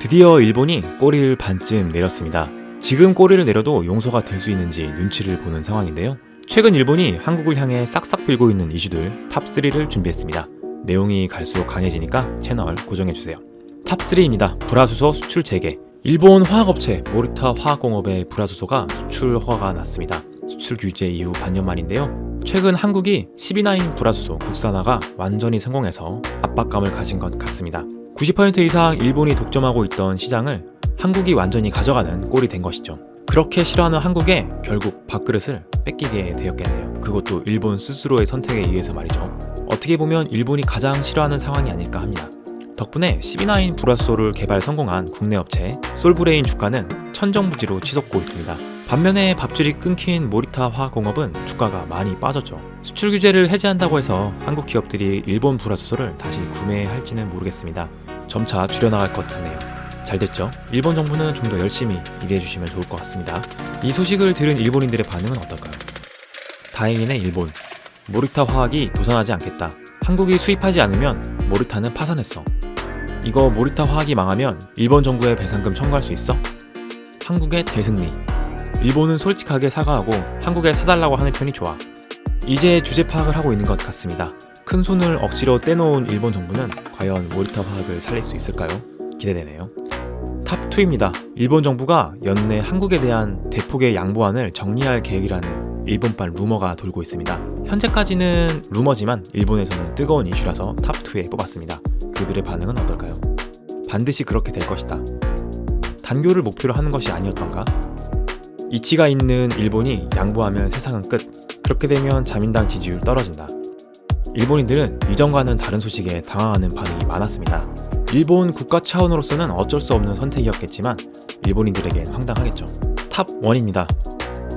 드디어 일본이 꼬리를 반쯤 내렸습니다. 지금 꼬리를 내려도 용서가 될 수 있는지 눈치를 보는 상황인데요. 최근 일본이 한국을 향해 싹싹 빌고 있는 이슈들 탑3를 준비했습니다. 내용이 갈수록 강해지니까 채널 고정해주세요. 탑3입니다. 불화수소 수출 재개. 일본 화학업체 모리타 화학공업의 불화수소가 수출 허가가 났습니다. 수출 규제 이후 반년 만인데요. 최근 한국이 12나인 불화수소 국산화가 완전히 성공해서 압박감을 가진 것 같습니다. 90% 이상 일본이 독점하고 있던 시장을 한국이 완전히 가져가는 꼴이 된 것이죠. 그렇게 싫어하는 한국에 결국 밥그릇을 뺏기게 되었겠네요. 그것도 일본 스스로의 선택에 의해서 말이죠. 어떻게 보면 일본이 가장 싫어하는 상황이 아닐까 합니다. 덕분에 12나인 불화수소를 개발 성공한 국내 업체 솔브레인 주가는 천정부지로 치솟고 있습니다. 반면에 밥줄이 끊긴 모리타 화학공업은 주가가 많이 빠졌죠. 수출 규제를 해제한다고 해서 한국 기업들이 일본 불화수소를 다시 구매할지는 모르겠습니다. 점차 줄여나갈 것 같네요. 잘됐죠? 일본 정부는 좀 더 열심히 일해주시면 좋을 것 같습니다. 이 소식을 들은 일본인들의 반응은 어떨까요? 다행이네 일본. 모리타 화학이 도산하지 않겠다. 한국이 수입하지 않으면 모리타는 파산했어. 이거 모리타 화학이 망하면 일본 정부에 배상금 청구할 수 있어? 한국의 대승리. 일본은 솔직하게 사과하고 한국에 사달라고 하는 편이 좋아. 이제 주제 파악을 하고 있는 것 같습니다. 큰 손을 억지로 떼놓은 일본 정부는 과연 모리타 화학을 살릴 수 있을까요? 기대되네요. 탑2입니다. 일본 정부가 연내 한국에 대한 대폭의 양보안을 정리할 계획이라는 일본발 루머가 돌고 있습니다. 현재까지는 루머지만 일본에서는 뜨거운 이슈라서 탑2에 뽑았습니다. 그들의 반응은 어떨까요? 반드시 그렇게 될 것이다. 단교를 목표로 하는 것이 아니었던가? 이치가 있는 일본이 양보하면 세상은 끝. 그렇게 되면 자민당 지지율 떨어진다. 일본인들은 이전과는 다른 소식에 당황하는 반응이 많았습니다. 일본 국가 차원으로서는 어쩔 수 없는 선택이었겠지만 일본인들에겐 황당하겠죠. 탑1입니다.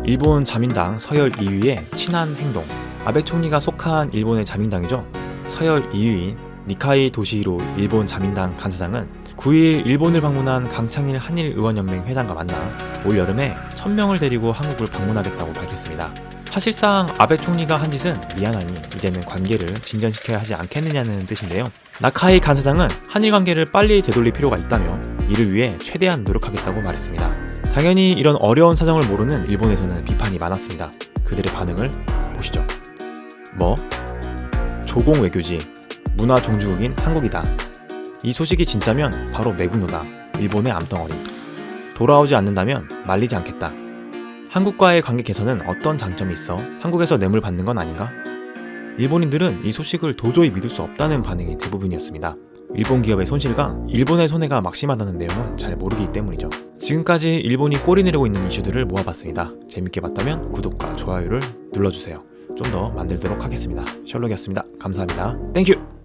일본 자민당 서열 2위의 친한 행동. 아베 총리가 속한 일본의 자민당이죠. 서열 2위인 니카이 도시히로 일본 자민당 간사장은 9일 일본을 방문한 강창일 한일의원연맹 회장과 만나 올 여름에 1000명을 데리고 한국을 방문하겠다고 밝혔습니다. 사실상 아베 총리가 한 짓은 미안하니 이제는 관계를 진전시켜야 하지 않겠느냐는 뜻인데요. 나카이 간사장은 한일 관계를 빨리 되돌릴 필요가 있다며 이를 위해 최대한 노력하겠다고 말했습니다. 당연히 이런 어려운 사정을 모르는 일본에서는 비판이 많았습니다. 그들의 반응을 보시죠. 조공 외교지. 문화 종주국인 한국이다. 이 소식이 진짜면 바로 매국노다. 일본의 암덩어리. 돌아오지 않는다면 말리지 않겠다. 한국과의 관계 개선은 어떤 장점이 있어? 한국에서 뇌물 받는 건 아닌가? 일본인들은 이 소식을 도저히 믿을 수 없다는 반응이 대부분이었습니다. 일본 기업의 손실과 일본의 손해가 막심하다는 내용은 잘 모르기 때문이죠. 지금까지 일본이 꼬리 내리고 있는 이슈들을 모아봤습니다. 재밌게 봤다면 구독과 좋아요를 눌러주세요. 좀 더 만들도록 하겠습니다. 셜록이었습니다. 감사합니다. 땡큐!